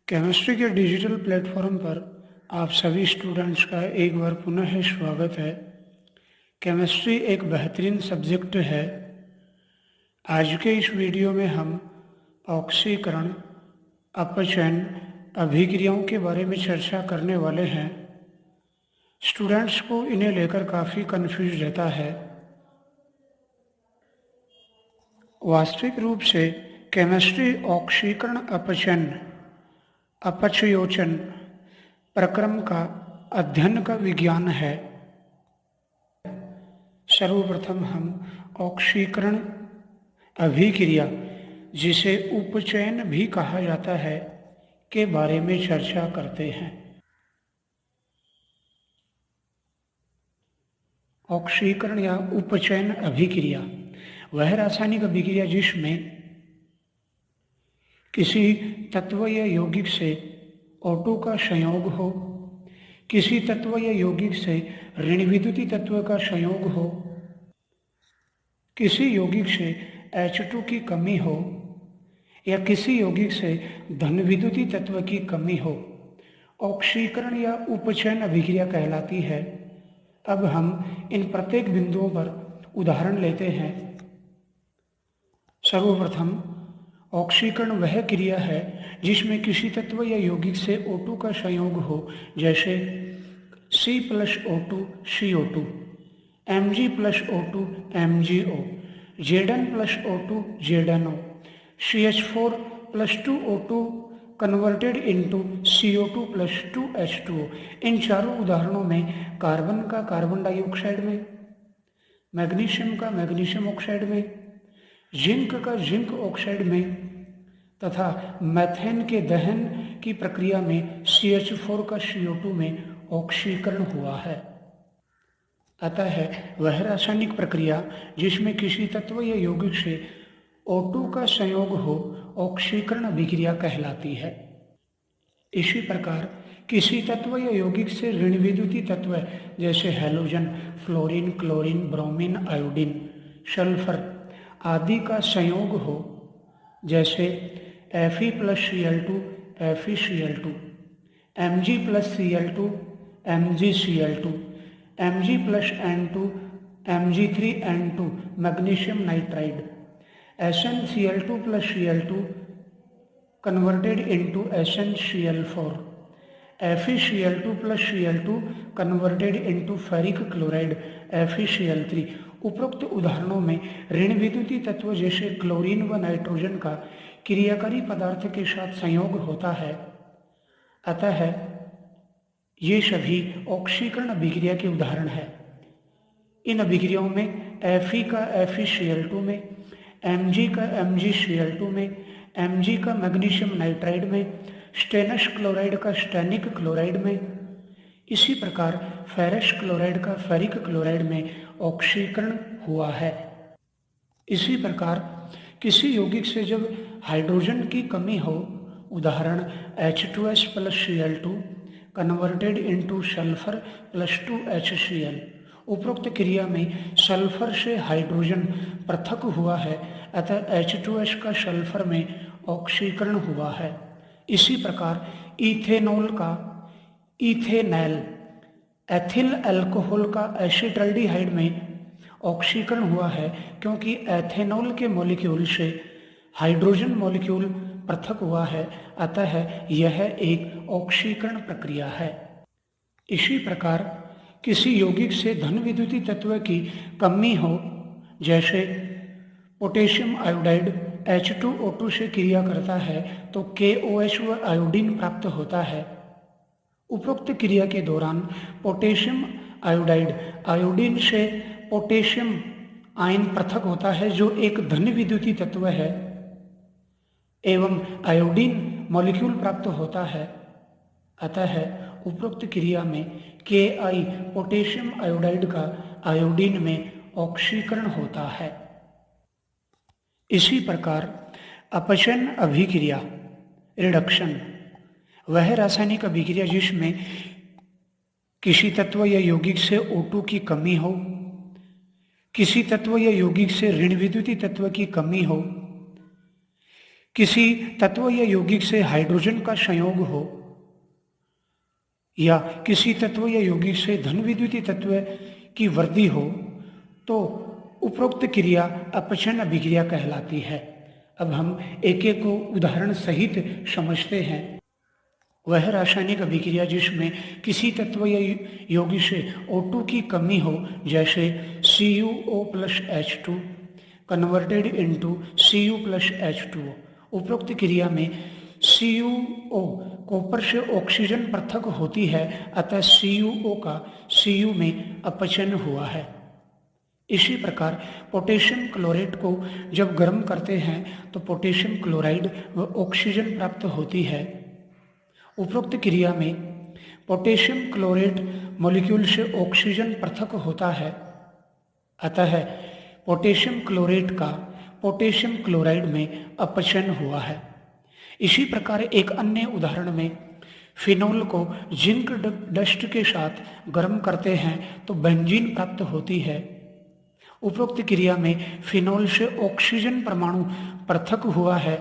Chemistry के digital platform पर आप सभी स्टूडेंट्स का एक बार पुनः स्वागत है। केमिस्ट्री एक बेहतरीन सब्जेक्ट है। आज के इस वीडियो में हम ऑक्सीकरण, अपचयन, अभिक्रियाओं के बारे में चर्चा करने वाले हैं। स्टूडेंट्स को इन्हें लेकर काफ़ी कन्फ्यूज रहता है। वास्तविक रूप से केमिस्ट्री ऑक्सीकरण, अपचयन, अपचयोचन प्रक्रम का अध्ययन का विज्ञान है। सर्वप्रथम हम ऑक्सीकरण अभिक्रिया, जिसे उपचयन भी कहा जाता है, के बारे में चर्चा करते हैं। ऑक्सीकरण या उपचयन अभिक्रिया वह रासायनिक अभिक्रिया जिसमें किसी तत्व या यौगिक से O2 का संयोग हो, किसी तत्व या यौगिक से ऋण विद्युतीय तत्व का संयोग हो, किसी यौगिक से H2 की कमी हो या किसी यौगिक से धन विद्युतीय तत्व की कमी हो, ऑक्सीकरण या उपचयन अभिक्रिया कहलाती है। अब हम इन प्रत्येक बिंदुओं पर उदाहरण लेते हैं। सर्वप्रथम ऑक्सीकरण वह क्रिया है जिसमें किसी तत्व या यौगिक से O2 का संयोग हो, जैसे C+O2 CO2, Mg+O2 MgO, Zn+O2 ZnO, CH4+2O2 converted into CO2+2H2O। इन चारों उदाहरणों में कार्बन का कार्बन डाइऑक्साइड में, मैग्नीशियम का मैग्नीशियम ऑक्साइड में, जिंक का जिंक ऑक्साइड में तथा मैथेन के दहन की प्रक्रिया में CH4 का CO2 में ऑक्सीकरण हुआ है। अतः वह रासायनिक प्रक्रिया जिसमें किसी तत्व या यौगिक से O2 का संयोग हो, ऑक्सीकरण अभिक्रिया कहलाती है। इसी प्रकार किसी तत्व या यौगिक से ऋण विद्युतीय तत्व जैसे halogen, fluorine, chlorine, bromine, iodine, sulphur आदि का संयोग हो, जैसे Fe+Cl2 FeCl2, Mg+Cl2 MgCl2, Mg+N2 Mg3N2 magnesium nitride, SnCl2+Cl2 converted into SnCl4, FeCl2+Cl2 converted into ferric chloride FeCl3। उपरोक्त उदाहरणों में ऋण विद्युतीय तत्व जैसे क्लोरीन व नाइट्रोजन का क्रियाकारी पदार्थ के साथ संयोग होता है। अतः ये सभी ऑक्सीकरण अभिक्रिया के उदाहरण हैं। इन अभिक्रियाओं में Fe का FeCl2 में, Mg का MgCl2 में, Mg का मैग्नीशियम नाइट्राइड में, स्टेनस क्लोराइड का स्टेनिक क्लोराइड में, इसी प्रकार फेरस क्लोराइड का फेरिक क्लोराइड में ऑक्सीकरण हुआ है। इसी प्रकार किसी यौगिक से जब हाइड्रोजन की कमी हो, उदाहरण H2S+Cl2 कन्वर्टेड इनटू सल्फर+2HCl, उपरोक्त क्रिया में सल्फर से हाइड्रोजन पृथक हुआ है, अतः H2S का सल्फर में ऑक्सीकरण हुआ है। इसी प्रकार इथेनॉल का इथेनॉल, एथिल अल्कोहल का एसिटाल्डिहाइड में ऑक्सीकरण हुआ है, क्योंकि एथेनॉल के मॉलिक्यूल से हाइड्रोजन मॉलिक्यूल पृथक हुआ है, अतः यह एक ऑक्सीकरण प्रक्रिया है। इसी प्रकार किसी यौगिक से धन विद्युतीय तत्व की कमी हो, जैसे पोटेशियम आयोडाइड H2O2 से क्रिया करता है तो KOH व आयोडीन प्राप्त होता है। उपरोक्त क्रिया के दौरान पोटेशियम आयोडाइड आयोडीन से पोटेशियम आयन पृथक होता है, जो एक धन विद्युतीय तत्व है, एवं आयोडीन मॉलिक्यूल प्राप्त होता है। अतः उपरोक्त क्रिया में Ki पोटेशियम आयोडाइड का आयोडीन में ऑक्सीकरण होता है। इसी प्रकार अपचयन अभिक्रिया, रिडक्शन, वह रासायनिक अभिक्रिया जिसमें किसी तत्व या यौगिक से O2 की कमी हो, किसी तत्व या यौगिक से ऋण विद्युतीय तत्व की कमी हो, किसी तत्व या यौगिक से हाइड्रोजन का संयोग हो या किसी तत्व या यौगिक से धन विद्युतीय तत्व की वृद्धि हो तो उपरोक्त क्रिया अपचन अभिक्रिया कहलाती है। अब हम एक एक को उदाहरण सहित समझते हैं। वह रासायनिक अभिक्रिया जिसमें किसी तत्व या यौगिक से O2 की कमी हो, जैसे CuO plus H2 converted into Cu plus H2O। उपरोक्त क्रिया में CuO कॉपर से ऑक्सीजन पृथक होती है, अतः CuO का Cu में अपचन हुआ है। इसी प्रकार पोटेशियम क्लोराइड को जब गर्म करते हैं तो पोटेशियम क्लोराइड व ऑक्सीजन प्राप्त होती है। उपरोक्त क्रिया में पोटेशियम क्लोराइड मॉलिक्यूल से ऑक्सीजन पृथक होता है, अतः पोटेशियम क्लोराइड का पोटेशियम क्लोराइड में अपचन हुआ है। इसी प्रकार एक अन्य उदाहरण में फिनोल को जिंक डस्ट के साथ गर्म करते हैं तो बेंजीन प्राप्त होती है। उपरोक्त क्रिया में फिनोल से ऑक्सीजन परमाणु पृथक हुआ है,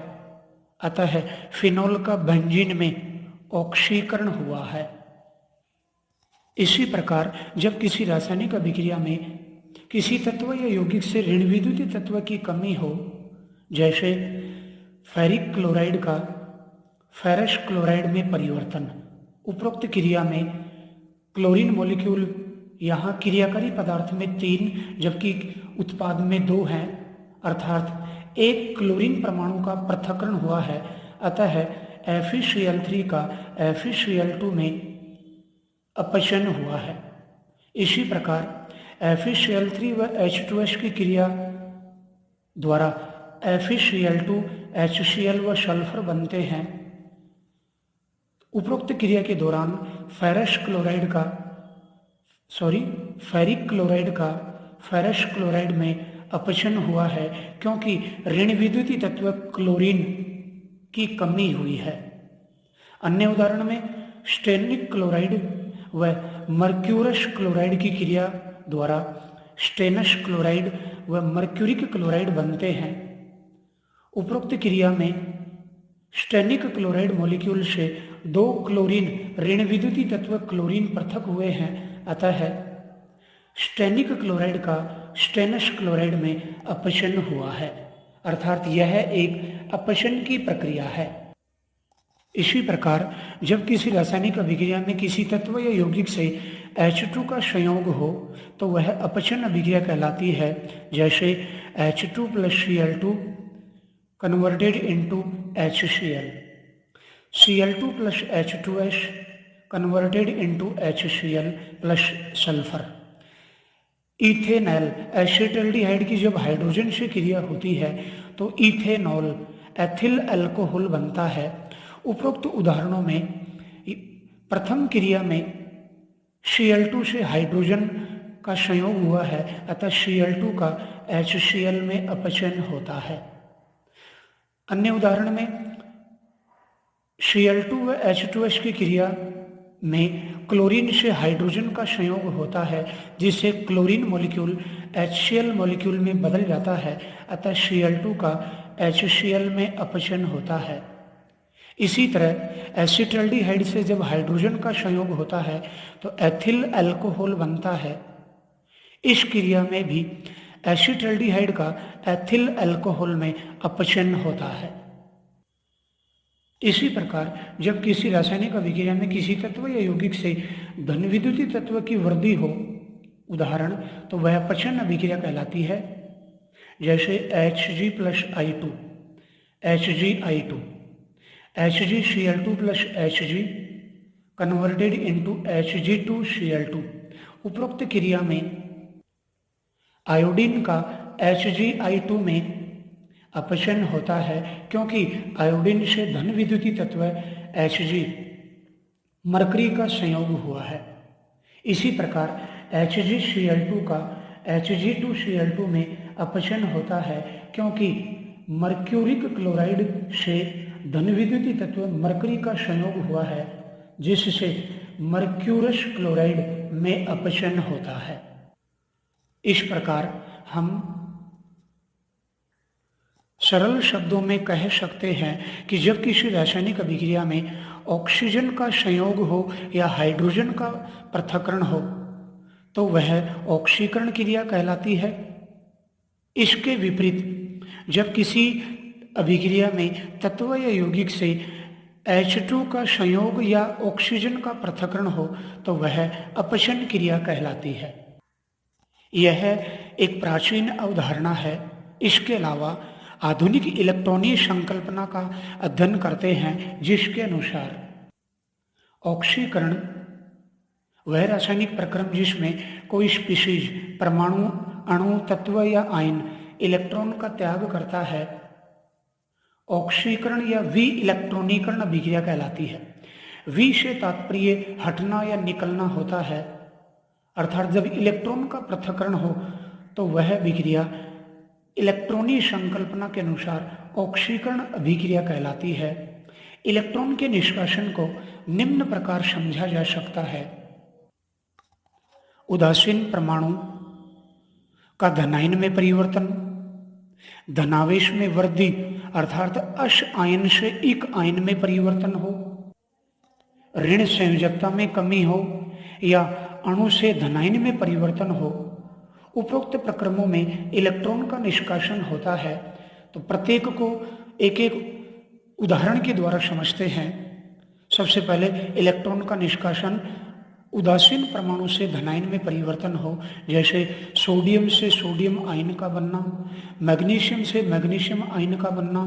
अतः फिनोल का बेंजीन में ऑक्सीकरण हुआ है। इसी प्रकार जब किसी रासायनिक अभिक्रिया में किसी तत्व या यौगिक से ऋण विद्युतीय तत्व की कमी हो, जैसे फेरिक क्लोराइड का फेरस क्लोराइड में परिवर्तन। उपरोक्त क्रिया में क्लोरीन मॉलिक्यूल यहाँ क्रियाकारी पदार्थ में 3 जबकि उत्पाद में 2 हैं, अर्थात एक क्लोरीन परमाणु का पृथक्करण हुआ है, अतः FeCl3 का FeCl2 में अपचन हुआ है। इसी प्रकार FeCl3 व H2S की क्रिया द्वारा FeCl2 HCl व सल्फर बनते हैं। उपरोक्त क्रिया के दौरान फेरिक क्लोराइड का फेरस क्लोराइड में अपचन हुआ है, क्योंकि ऋण विद्युतीय तत्व क्लोरीन की कमी हुई है। अन्य उदाहरण में स्टेनिक क्लोराइड व मर्क्यूरस क्लोराइड की क्रिया द्वारा स्टेनस क्लोराइड व मर्क्यूरिक क्लोराइड बनते हैं। उपरोक्त क्रिया में स्टेनिक क्लोराइड मॉलिक्यूल से 2 क्लोरीन ऋण विद्युतीय तत्व क्लोरीन पृथक हुए हैं, अतः स्टेनिक क्लोराइड का स्टेनस क्लोराइड में अपचन हुआ है, अर्थात यह एक अपचन की प्रक्रिया है। इसी प्रकार जब किसी रासायनिक अभिक्रिया में किसी तत्व या यौगिक से H2 का संयोग हो तो वह अपचन अभिक्रिया कहलाती है, जैसे H2 plus Cl2 converted into HCl, Cl2 plus H2S converted into HCl plus sulphur. Ethanol acetaldehyde की जब हाइड्रोजन से क्रिया होती है तो इथेनॉल एथिल अल्कोहल बनता है। उपरोक्त उदाहरणों में प्रथम क्रिया में Cl2 से हाइड्रोजन का संयोग हुआ है, अतः Cl2 का HCl में अपचन होता है। अन्य उदाहरण में Cl2 व H2S की क्रिया में क्लोरीन से हाइड्रोजन का संयोग होता है, जिससे क्लोरीन मॉलिक्यूल HCl मॉलिक्यूल में बदल जाता है, अतः Cl2 का HCl में अपचन होता है। इसी तरह एसिटाल्डिहाइड से जब हाइड्रोजन का संयोग होता है तो एथिल अल्कोहल बनता है। इस क्रिया में भी एसिटाल्डिहाइड का एथिल अल्कोहल में अपचन होता है। इसी प्रकार जब किसी रासायनिक अभिक्रिया में किसी तत्व या यौगिक से धन विद्युतीय तत्व की वृद्धि हो, उदाहरण तो वह अपचन अभिक्रिया कहलाती है, जैसे Hg plus I2 HgI2 HgCl2 plus Hg converted into Hg2Cl2। उपरोक्त क्रिया में आयोडीन का HgI2 में अपचन होता है, क्योंकि आयोडीन से धन विद्युतीय तत्व Hg मरकरी का संयोग हुआ है। इसी प्रकार HgCl2 का Hg2Cl2 में अपचन होता है, क्योंकि मर्क्यूरिक क्लोराइड से धन विद्युतीय तत्व मरकरी का संयोग हुआ है, जिससे मर्क्यूरस क्लोराइड में अपचन होता है। इस प्रकार हम सरल शब्दों में कह सकते हैं कि जब किसी रासायनिक अभिक्रिया में ऑक्सीजन का संयोग हो या हाइड्रोजन का पृथक्करण हो तो वह ऑक्सीकरण क्रिया कहलाती है। इसके विपरीत जब किसी अभिक्रिया में तत्व या यौगिक से H2 का संयोग या ऑक्सीजन का पृथक्करण हो तो वह अपचन क्रिया कहलाती है। यह एक प्राचीन अवधारणा है। इसके अलावा आधुनिक इलेक्ट्रॉनिक संकल्पना का अध्ययन करते हैं जिसके अनुसार ऑक्सीकरण वह रासायनिक प्रक्रम जिसमें कोई स्पीशीज परमाणु, अणु, तत्व या आयन इलेक्ट्रॉन का त्याग करता है ऑक्सीकरण या वी इलेक्ट्रॉनीकरण अभिक्रिया कहलाती है। वी से तात्पर्य हटना या निकलना होता है, अर्थात जब इलेक्ट्रॉन का पृथक्करण हो तो वह अभिक्रिया इलेक्ट्रॉनिक संकल्पना के अनुसार ऑक्सीकरण अभिक्रिया कहलाती है। इलेक्ट्रॉन के निष्कासन को निम्न प्रकार समझा जा सकता है। उदासीन परमाणु का धनायन में परिवर्तन, धनावेश में वृद्धि अर्थात अश आयन से इक आयन में परिवर्तन हो, ऋण संयोजकता में कमी हो या अणु से धनायन में परिवर्तन हो, उपरोक्त प्रक्रमों में इलेक्ट्रॉन का निष्कासन होता है। तो प्रत्येक को एक एक उदाहरण के द्वारा समझते हैं। सबसे पहले इलेक्ट्रॉन का निष्कासन उदासीन परमाणु से धनायन में परिवर्तन हो, जैसे सोडियम से सोडियम आयन का बनना, मैग्नीशियम से मैग्नीशियम आयन का बनना।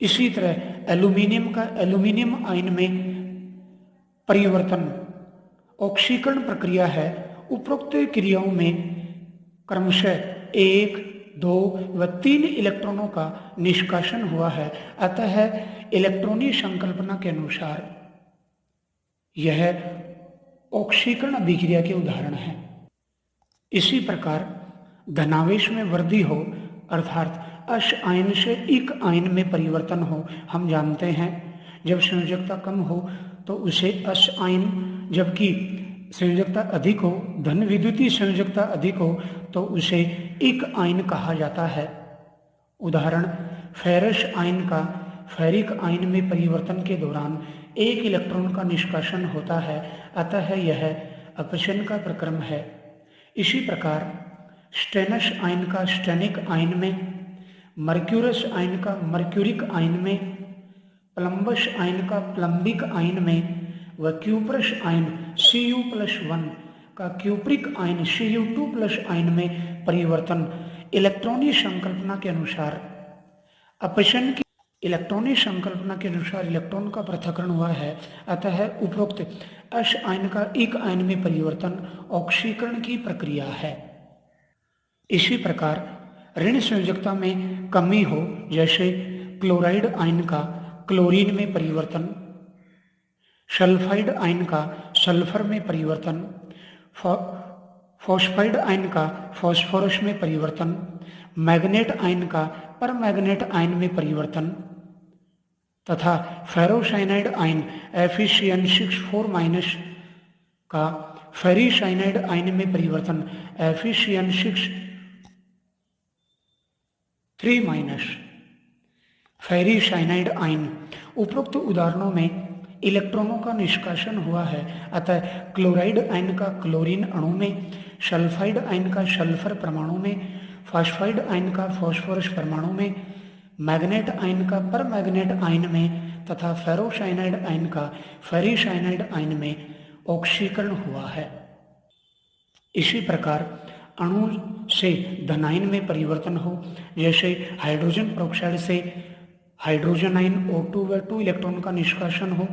इसी तरह एल्यूमिनियम का एल्यूमिनियम आयन में परिवर्तन ऑक्सीकरण प्रक्रिया है। उपरोक्त क्रियाओं में क्रमशः 1, 2 व 3 इलेक्ट्रॉनों का निष्कासन हुआ है। अतः इलेक्ट्रॉनिक संकल्पना के अनुसार यह ऑक्सीकरण अभिक्रिया के उदाहरण है। इसी प्रकार धनावेश में वृद्धि हो अर्थात अश आयन से इक आयन में परिवर्तन हो। हम जानते हैं जब संयोजकता कम हो तो उसे अश आयन, जबकि संयोजकता अधिक हो, धन विद्युतीय संयोजकता अधिक हो तो उसे इक आयन कहा जाता है। उदाहरण फेरस आयन का फेरिक आयन में परिवर्तन के दौरान 1 इलेक्ट्रॉन का निष्कासन होता है, अतः यह अपचन का प्रक्रम है। इसी प्रकार स्टेनस आयन का स्टेनिक आयन में, मर्क्यूरस आयन का मर्क्यूरिक आयन में, प्लम्बस आयन का प्लम्बिक आयन में व क्यूप्रस आयन Cu+1 का क्यूप्रिक आयन Cu2+ आयन में परिवर्तन इलेक्ट्रॉनिक संकल्पना के अनुसार अपचन की इलेक्ट्रॉनिक संकल्पना के अनुसार इलेक्ट्रॉन का पृथक्करण हुआ है। अतः उपरोक्त अश आयन का इक आयन में परिवर्तन ऑक्सीकरण की प्रक्रिया है। इसी प्रकार ऋण संयोजकता में कमी हो, जैसे क्लोराइड आयन का क्लोरीन में परिवर्तन, सल्फाइड आयन का सल्फर में परिवर्तन, फॉस्फाइड आयन का फॉस्फोरस में परिवर्तन, मैग्नेट आयन का परमैग्नेट आयन में परिवर्तन तथा फेरोसाइनाइड आयन Fe6 का फेरीसाइनाइड आयन में परिवर्तन Fe3 फेरीसाइनाइड आयन। उपरोक्त उदाहरणों में इलेक्ट्रॉनों का निष्कासन हुआ है, अतः क्लोराइड आयन का क्लोरीन अणु में, सल्फाइड आयन का सल्फर परमाणु में, फॉस्फाइड आयन का फॉस्फोरस परमाणु में, मैग्नेट आयन का परमैग्नेट आयन में तथा फेरोसाइनाइड आयन का फेरीसाइनाइड आयन में ऑक्सीकरण हुआ है। इसी प्रकार अणु से धनायन में परिवर्तन हो, जैसे हाइड्रोजन पेरोक्साइड से हाइड्रोजन आयन O2 व 2 इलेक्ट्रॉन का निष्कासन हो।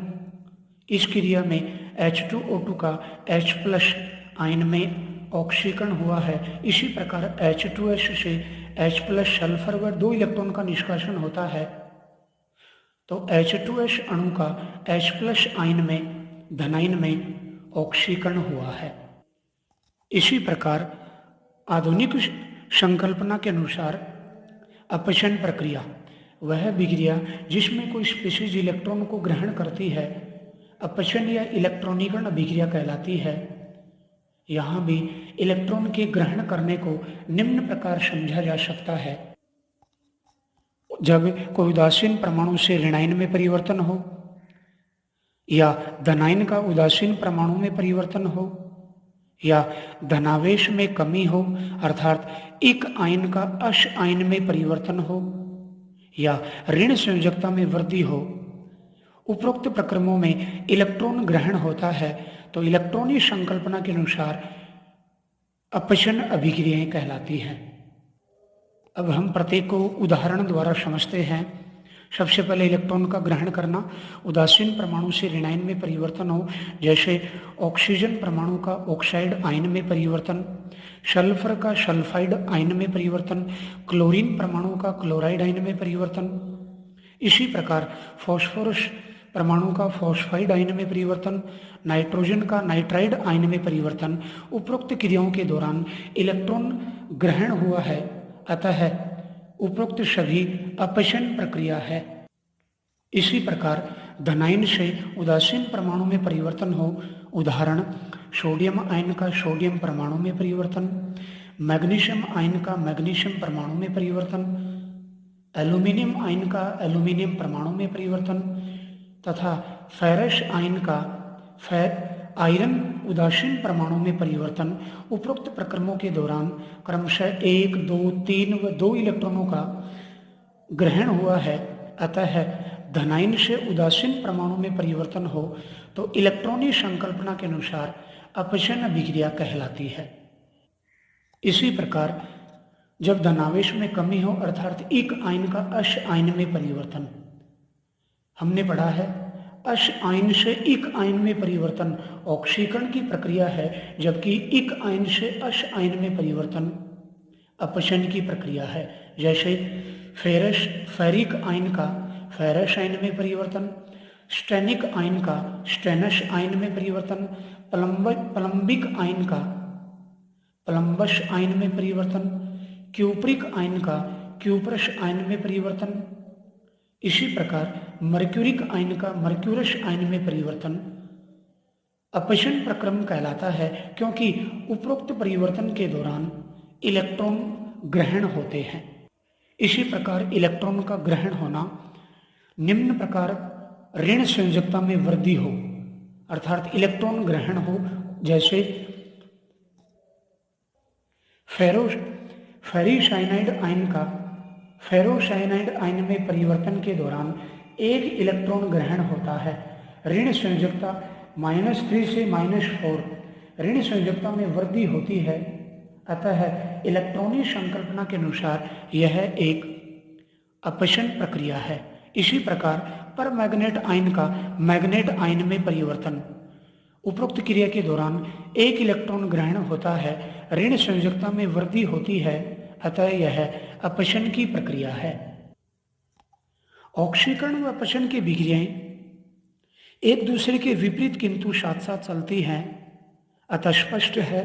इस क्रिया में H2O2 का H+ आयन में ऑक्सीकरण हुआ है। इसी प्रकार H2S से H+ सल्फर व 2 इलेक्ट्रॉन का निष्कासन होता है तो H2S अणु का H+ आयन में धनायन में ऑक्सीकरण हुआ है। इसी प्रकार आधुनिक संकल्पना के अनुसार अपचन प्रक्रिया वह अभिक्रिया जिसमें कोई स्पीशीज इलेक्ट्रॉन को ग्रहण करती है अपचन या इलेक्ट्रॉनीकरण अभिक्रिया कहलाती है। यहाँ भी इलेक्ट्रॉन के ग्रहण करने को निम्न प्रकार समझा जा सकता है। जब कोई उदासीन परमाणु से ऋणायन में परिवर्तन हो या धनायन का उदासीन परमाणु में परिवर्तन हो या धनावेश में कमी हो अर्थात एक आयन का अश आयन में परिवर्तन हो या ऋण संयोजकता में वृद्धि हो, उपरोक्त प्रक्रमों में इलेक्ट्रॉन ग्रहण होता है तो इलेक्ट्रॉनिक संकल्पना के अनुसार अपचन अभिक्रियाएं कहलाती हैं। अब हम प्रत्येक को उदाहरण द्वारा समझते हैं। सबसे पहले इलेक्ट्रॉन का ग्रहण करना, उदासीन परमाणु से ऋणायन में परिवर्तन हो, जैसे ऑक्सीजन परमाणु का ऑक्साइड आयन में परिवर्तन, सल्फर का सल्फाइड आयन में परिवर्तन, क्लोरीन परमाणु का क्लोराइड आयन में परिवर्तन। इसी प्रकार फॉस्फोरस परमाणु का फॉस्फाइड आयन में परिवर्तन, नाइट्रोजन का नाइट्राइड आयन में परिवर्तन। उपरोक्त क्रियाओं के दौरान इलेक्ट्रॉन ग्रहण हुआ है, अतः उपरोक्त सभी अपचन प्रक्रिया है। इसी प्रकार धनायन से उदासीन परमाणु में परिवर्तन हो, उदाहरण सोडियम आयन का सोडियम परमाणु में परिवर्तन, मैग्नीशियम आयन का मैग्नीशियम परमाणु में परिवर्तन, एल्यूमिनियम आयन का एल्यूमिनियम परमाणु में परिवर्तन तथा फेरस आयन का आयरन उदासीन परमाणु में परिवर्तन। उपरोक्त प्रक्रमों के दौरान क्रमशः 1, 2, 3 व 2 इलेक्ट्रॉनों का ग्रहण हुआ है, अतः धनायन से उदासीन परमाणु में परिवर्तन हो तो इलेक्ट्रॉनिक संकल्पना के अनुसार अपचन अभिक्रिया कहलाती है। इसी प्रकार जब धनावेश में कमी हो अर्थात एक आयन का अश आयन में परिवर्तन, हमने पढ़ा है अश आयन से एक आयन में परिवर्तन ऑक्सीकरण की प्रक्रिया है, जबकि एक आयन से अश आयन में परिवर्तन अपचन की प्रक्रिया है। जैसे फेरिक आयन का फेरस आयन में परिवर्तन, स्टेनिक आयन का स्टेनस आयन में परिवर्तन, प्लम्बिक आयन का प्लम्बस आयन में परिवर्तन, क्यूप्रिक आयन का क्यूप्रस आयन में परिवर्तन। इसी प्रकार मर्क्यूरिक आयन का मर्क्यूरस आयन में परिवर्तन अपचन प्रक्रम कहलाता है, क्योंकि उपरोक्त परिवर्तन के दौरान इलेक्ट्रॉन ग्रहण होते हैं। इसी प्रकार इलेक्ट्रॉन का ग्रहण होना निम्न प्रकार ऋण संयोजकता में वृद्धि हो अर्थात इलेक्ट्रॉन ग्रहण हो, जैसे फेरिसाइनाइड आयन का फेरोसाइनाइड आयन में परिवर्तन के दौरान एक इलेक्ट्रॉन ग्रहण होता है। ऋण संयोजकता -3 से -4 ऋण संयोजकता में वृद्धि होती है, अतः इलेक्ट्रॉनिक संकल्पना के अनुसार यह एक अपचन प्रक्रिया है। इसी प्रकार परमैग्नेट आयन का मैग्नेट आयन में परिवर्तन, उपरोक्त क्रिया के दौरान एक इलेक्ट्रॉन ग्रहण होता है, ऋण संयोजकता में वृद्धि होती है, अतः यह अपचन की प्रक्रिया है। ऑक्सीकरण व अपचन की विक्रियाएं एक दूसरे के विपरीत किंतु साथ साथ चलती हैं, अतः स्पष्ट है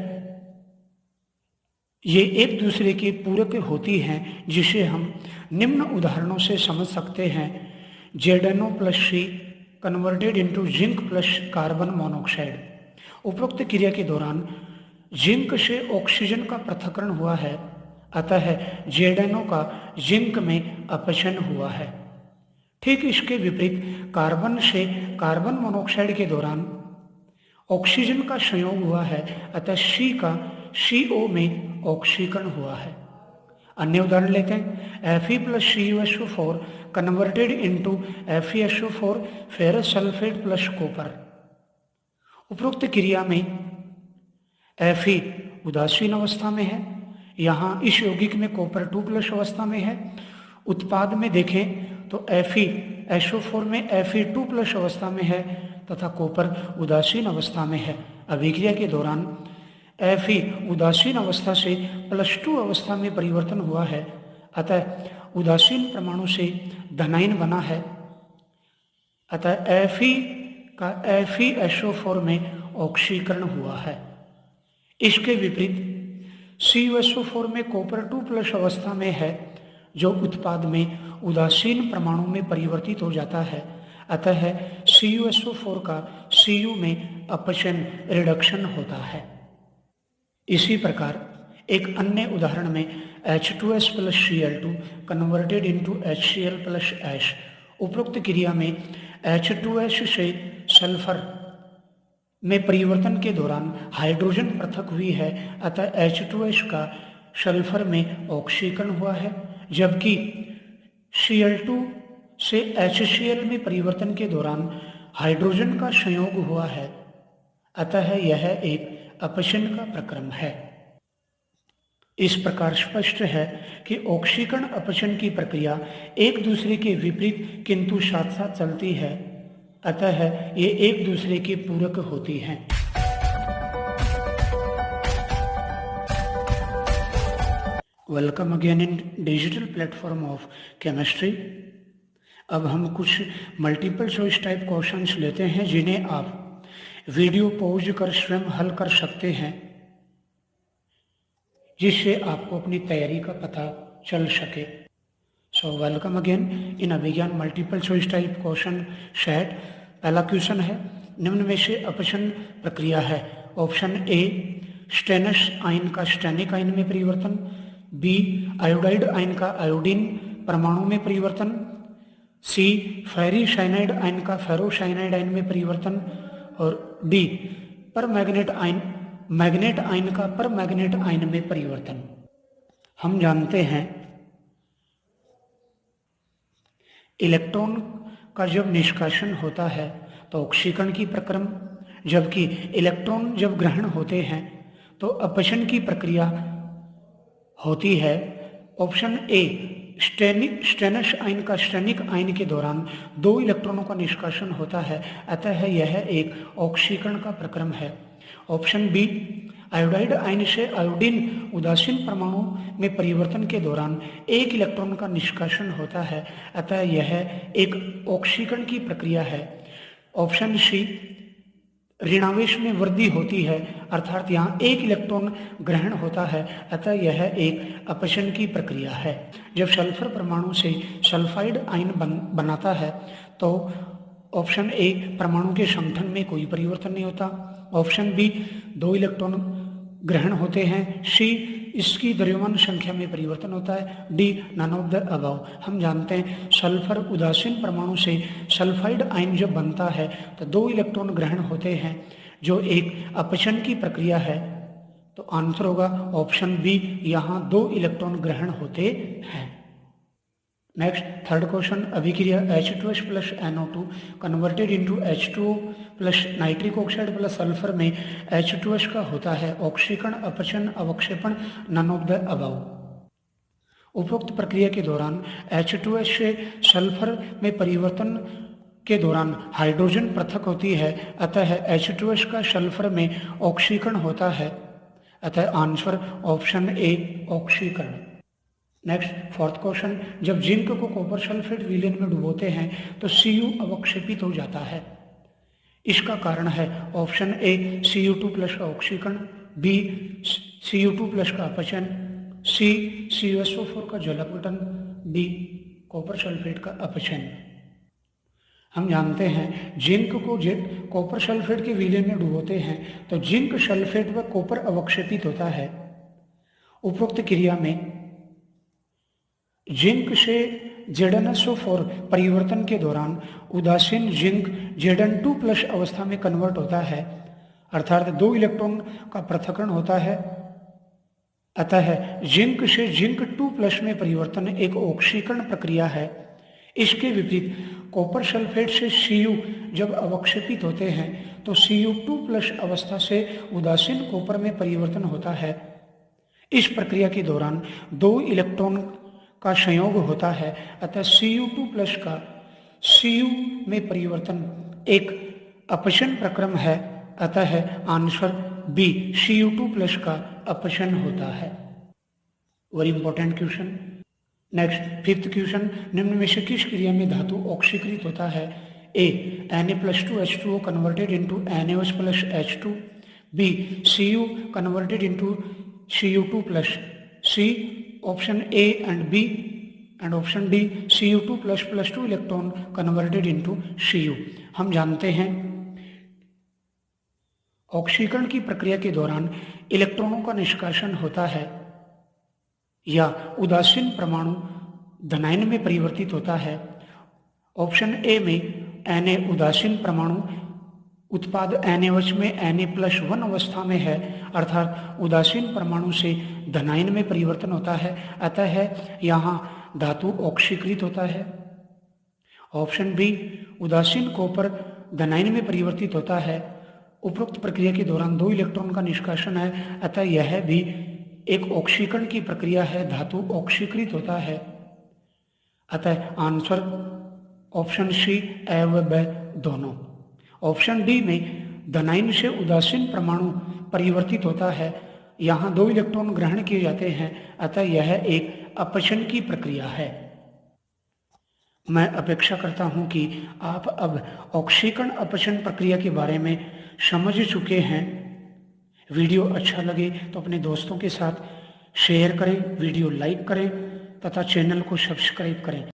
ये एक दूसरे के पूरक होती हैं, जिसे हम निम्न उदाहरणों से समझ सकते हैं। ZnO+C converted into zinc plus carbon monoxide. उपरोक्त क्रिया के दौरान जिंक से ऑक्सीजन का पृथक्करण हुआ है, अतः ZnO का जिंक में अपचन हुआ है। ठीक इसके विपरीत कार्बन से कार्बन मोनोऑक्साइड के दौरान ऑक्सीजन का संयोग हुआ है, अतः C का CO में ऑक्सीकरण हुआ है। अन्य उदाहरण लेते हैं। Fe+CuSO4 converted into FeSO4 ferrous sulphate plus copper. उपरोक्त क्रिया में Fe उदासीन अवस्था में है, यहाँ इस यौगिक में कॉपर 2+ अवस्था में है। उत्पाद में देखें तो FeSO4 में Fe2+ अवस्था में है तथा कॉपर उदासीन अवस्था में है। अभिक्रिया के दौरान Fe उदासीन अवस्था से +2 अवस्था में परिवर्तन हुआ है, अतः उदासीन परमाणु से धनायन बना है, अतः Fe का FeSO4 में ऑक्सीकरण हुआ है। इसके विपरीत CuSO4 में कॉपर 2+ अवस्था में है, जो उत्पाद में उदासीन परमाणु में परिवर्तित हो जाता है, अतः CuSO4 का Cu में अपचन रिडक्शन होता है। इसी प्रकार एक अन्य उदाहरण में H2S plus Cl2 converted into HCl plus S. उपरोक्त क्रिया में H2S से सल्फर में परिवर्तन के दौरान हाइड्रोजन पृथक हुई है, अतः H2S का सल्फर में ऑक्सीकरण हुआ है, जबकि Cl2 से HCl में परिवर्तन के दौरान हाइड्रोजन का संयोग हुआ है, अतः यह एक अपचन का प्रक्रम है। इस प्रकार स्पष्ट है कि ऑक्सीकरण अपचन की प्रक्रिया एक दूसरे के विपरीत किंतु साथ साथ चलती है, अतः ये एक दूसरे के पूरक होती हैं। Welcome again in digital platform of chemistry. अब हम कुछ मल्टीपल चॉइस टाइप क्वेश्चंस लेते हैं जिन्हें आप वीडियो पॉज कर स्वयं हल कर सकते हैं, जिससे आपको अपनी तैयारी का पता चल सके। So welcome again in Abhigyan multiple choice type question set. पहला क्वेश्चन है, निम्न में से अपचन प्रक्रिया है। ऑप्शन ए स्टेनस आयन का स्टेनिक आयन में परिवर्तन, बी आयोडाइड आयन का आयोडीन परमाणु में परिवर्तन, सी फेरिसाइनाइड आयन का फेरोसाइनाइड आयन में परिवर्तन, और डी परमैग्नेट आयन का परमैग्नेट आयन में परिवर्तन। हम जानते हैं इलेक्ट्रॉन का जब निष्कासन होता है तो ऑक्सीकरण की प्रक्रम, जबकि इलेक्ट्रॉन जब ग्रहण होते हैं तो अपचन की प्रक्रिया होती है। ऑप्शन ए स्टेनस आयन का स्टेनिक आयन के दौरान 2 इलेक्ट्रॉनों का निष्कासन होता है, अतः यह एक ऑक्सीकरण का प्रक्रम है। ऑप्शन बी आयोडाइड आयन से आयोडीन उदासीन परमाणु में परिवर्तन के दौरान 1 इलेक्ट्रॉन का निष्कासन होता है, अतः यह एक ऑक्सीकरण की प्रक्रिया है। ऑप्शन सी ऋणावेश में वृद्धि होती है, अर्थात यहाँ 1 इलेक्ट्रॉन ग्रहण होता है, अतः यह एक अपचन की प्रक्रिया है। जब सल्फर परमाणु से सल्फाइड आयन बनाता है तो ऑप्शन ए परमाणु के संगठन में कोई परिवर्तन नहीं होता, ऑप्शन बी 2 इलेक्ट्रॉन ग्रहण होते हैं, सी इसकी द्रव्यमान संख्या में परिवर्तन होता है, D none of the above. हम जानते हैं सल्फर उदासीन परमाणु से सल्फाइड आयन जब बनता है तो 2 इलेक्ट्रॉन ग्रहण होते हैं, जो एक अपचन की प्रक्रिया है। तो आंसर होगा ऑप्शन बी, यहाँ 2 इलेक्ट्रॉन ग्रहण होते हैं। नेक्स्ट थर्ड क्वेश्चन, अभिक्रिया H2S plus NO2 converted into H2O plus nitric oxide plus sulphur में H2S का होता है ऑक्सीकरण, अपचन, अवक्षेपण, नन ऑफ द अबव। उपरोक्त प्रक्रिया के दौरान H2S से सल्फर में परिवर्तन के दौरान हाइड्रोजन पृथक होती है, अतः H2S का सल्फर में ऑक्सीकरण होता है, अतः आंसर ऑप्शन ए ऑक्सीकरण। नेक्स्ट फोर्थ क्वेश्चन, जब जिंक को कॉपर सल्फेट विलयन में डुबोते हैं तो Cu अवक्षेपित हो जाता है। इसका कारण है ऑप्शन ए Cu2 प्लस का ऑक्सीकरण, बी Cu2 प्लस का अपचन, सी CuSO4 का जलावटन, डी कॉपर सल्फेट का अपचन। हम जानते हैं जिंक को कॉपर सल्फेट के विलयन में डुबोते हैं तो जिंक सल्फेट व कॉपर अवक्षेपित होता है। उपरोक्त क्रिया में जिंक से ZnSO4 परिवर्तन के दौरान उदासीन जिंक Zn2 प्लस अवस्था में कन्वर्ट होता है, अर्थात 2 इलेक्ट्रॉन का पृथक्करण होता है, अतः जिंक से जिंक 2 प्लस में परिवर्तन एक ऑक्सीकरण प्रक्रिया है। इसके विपरीत कॉपर सल्फेट से Cu जब अवक्षेपित होते हैं तो Cu2 प्लस अवस्था से उदासीन कॉपर में परिवर्तन होता है। इस प्रक्रिया के दौरान 2 इलेक्ट्रॉन का संयोग होता है, अतः Cu2 प्लस का Cu में परिवर्तन एक अपचन प्रक्रम है, अतः आंसर बी Cu2 प्लस का अपचन होता है। Very important question. Next fifth question, निम्न में से किस क्रिया में धातु ऑक्सीकृत होता है? A Na+2H2O converted into NaOH plus H2, B Cu converted into Cu2 plus, C option A and B, and option D Cu2 plus 2 electron converted into Cu। हम जानते हैं ऑक्सीकरण की प्रक्रिया के दौरान इलेक्ट्रॉनों का निष्कासन होता है, या उदासीन परमाणु धनायन में परिवर्तित होता है। ऑप्शन ए में Na उदासीन परमाणु उत्पाद NaOH में Na+1 अवस्था में है, अर्थात उदासीन परमाणु से धनायन में परिवर्तन होता है, अतः यहाँ धातु ऑक्सीकृत होता है। ऑप्शन बी, उदासीन कॉपर धनायन में परिवर्तित होता है। उपरोक्त प्रक्रिया के दौरान 2 इलेक्ट्रॉन का निष्कासन है, अतः यह भी एक ऑक्सीकरण की प्रक्रिया है, धातु ऑक्सीकृत होता है। अतः आंसर ऑप्शन सी ए व ब दोनों। ऑप्शन डी में धनायन से उदासीन परमाणु परिवर्तित होता है, यहाँ 2 इलेक्ट्रॉन ग्रहण किए जाते हैं, अतः यह एक अपचन की प्रक्रिया है। मैं अपेक्षा करता हूं कि आप अब ऑक्सीकरण अपचन प्रक्रिया के बारे में समझ चुके हैं। वीडियो अच्छा लगे तो अपने दोस्तों के साथ शेयर करें, वीडियो लाइक करें तथा चैनल को सब्सक्राइब करें।